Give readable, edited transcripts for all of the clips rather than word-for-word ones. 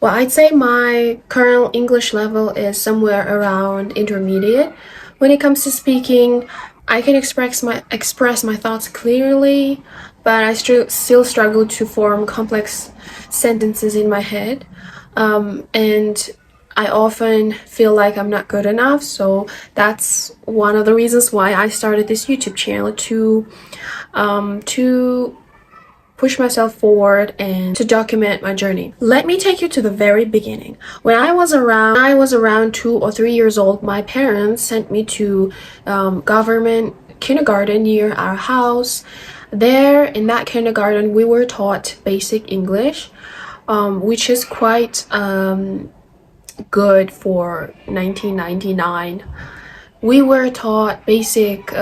Well, I'd say my current English level is somewhere around intermediate. When it comes to speaking, I can express my thoughts clearly, but I still struggle to form complex sentences in my head. And I often feel like I'm not good enough, so that's one of the reasons why I started this YouTube channel to push myself forward and to document my journey. Let me take you to the very beginning. When I was around 2 or 3 years old, my parents sent me to government kindergarten near our house. There in that kindergarten, we were taught basic English, which is quite good for 1999. We were taught basic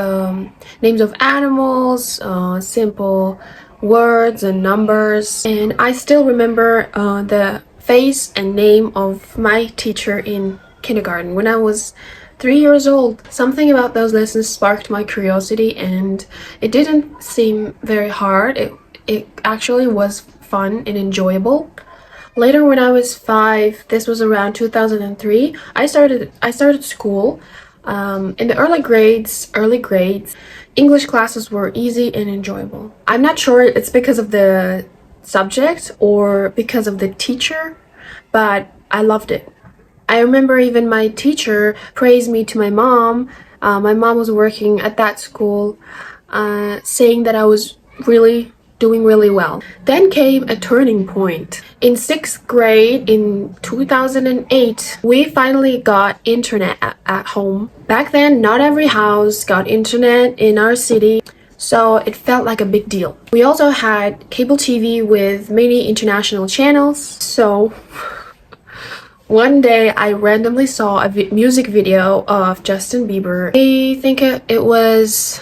names of animals, simple words and numbers, and I still remember the face and name of my teacher in kindergarten when I was 3 years old. Something about those lessons sparked my curiosity, and it didn't seem very hard. It actually was fun and enjoyable. Later, when I was 5, this was around 2003, I started school. In the early grades, English classes were easy and enjoyable. I'm not sure it's because of the subject or because of the teacher, but I loved it. I remember even my teacher praised me to my mom. My mom was working at that school, saying that I was doing really well. Then came a turning point. In 6th grade in 2008, we finally got internet at home. Back then, not every house got internet in our city, so it felt like a big deal. We also had cable TV with many international channels, so one day I randomly saw a music video of Justin Bieber. I think it was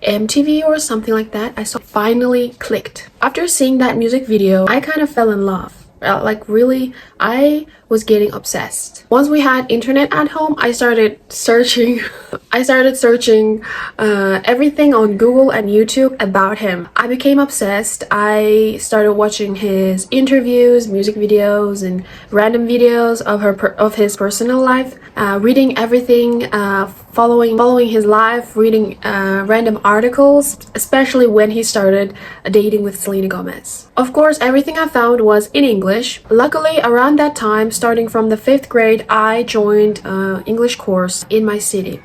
MTV or something like that. I saw it finally clicked. After seeing that music video, I kind of fell in love. Like really, I was getting obsessed. Once we had internet at home, I started searching everything on Google and YouTube about him. I became obsessed. I started watching his interviews, music videos, and random videos of his personal life, reading everything, following his life, reading random articles, especially when he started dating with Selena Gomez. Of course, everything I found was in English. Luckily, around that time, starting from the 5th grade, I joined English course in my city.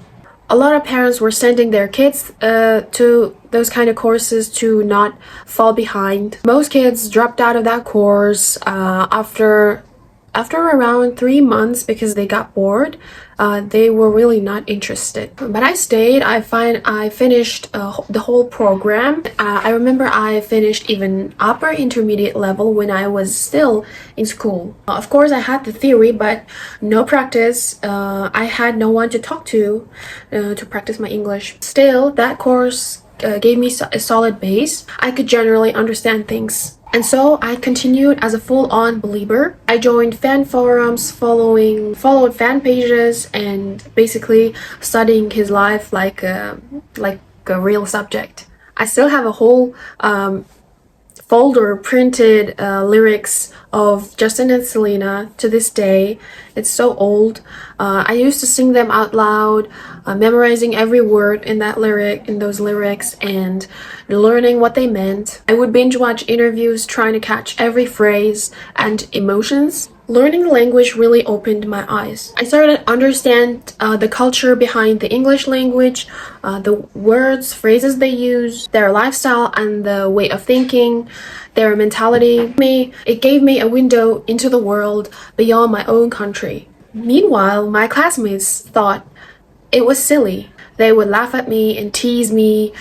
A lot of parents were sending their kids to those kind of courses to not fall behind. Most kids dropped out of that course after around 3 months because they got bored. They were really not interested. But I stayed. I finished the whole program. I remember I finished even upper intermediate level when I was still in school. Of course, I had the theory, but no practice. I had no one to talk to practice my English. Still, that course gave me a solid base. I could generally understand things. And so I continued as a full-on believer. I joined fan forums, followed fan pages, and basically studying his life like a real subject. I still have a whole folder printed lyrics of Justin and Selena to this day. It's so old. I used to sing them out loud, memorizing every word in those lyrics, and learning what they meant. I would binge watch interviews trying to catch every phrase and emotions. Learning the language really opened my eyes. I started to understand the culture behind the English language, the words, phrases they use, their lifestyle and the way of thinking, their mentality. It gave me a window into the world beyond my own country. Meanwhile, my classmates thought it was silly. They would laugh at me and tease me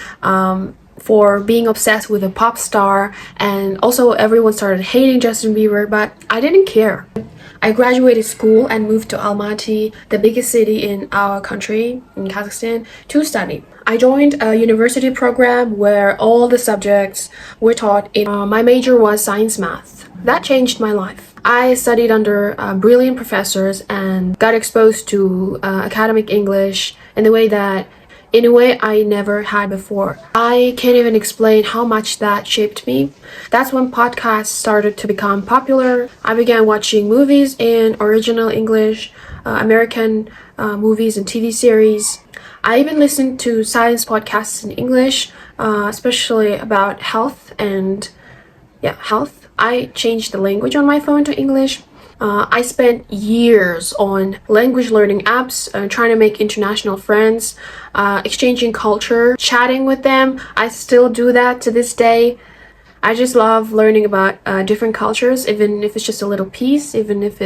for being obsessed with a pop star, and also everyone started hating Justin Bieber, but I didn't care. I graduated school and moved to Almaty, the biggest city in our country, in Kazakhstan, to study. I joined a university program where all the subjects were taught in my major was science math. That changed my life. I studied under brilliant professors and got exposed to academic English in the way that in a way I never had before. I can't even explain how much that shaped me. That's when podcasts started to become popular. I began watching movies in original English, American movies and TV series. I even listened to science podcasts in English, especially about health and health. I changed the language on my phone to English. I spent years on language learning apps, trying to make international friends, exchanging culture, chatting with them. I still do that to this day. I just love learning about different cultures, even if it's just a little piece, even if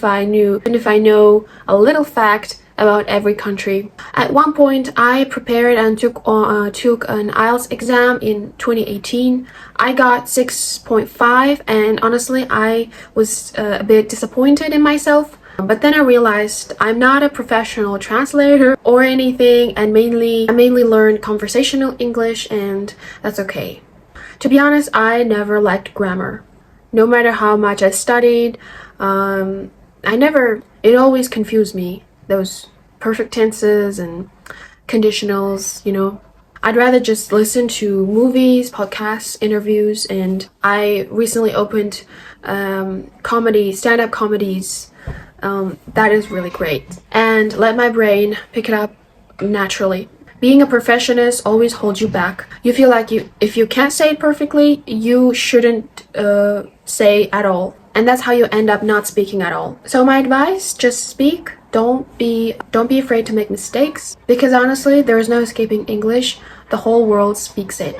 I know a little fact about every country. At one point, I prepared and took an IELTS exam in 2018. I got 6.5, and honestly, I was a bit disappointed in myself. But then I realized I'm not a professional translator or anything, and I mainly learned conversational English, and that's okay. To be honest, I never liked grammar. No matter how much I studied, it always confused me. Those perfect tenses and conditionals, I'd rather just listen to movies, podcasts, interviews, and I recently opened stand-up comedies. That is really great. And let my brain pick it up naturally. Being a perfectionist always holds you back. You feel like if you can't say it perfectly, you shouldn't say at all. And that's how you end up not speaking at all. So my advice, just speak. Don't be afraid to make mistakes, because honestly, there is no escaping English. The whole world speaks it.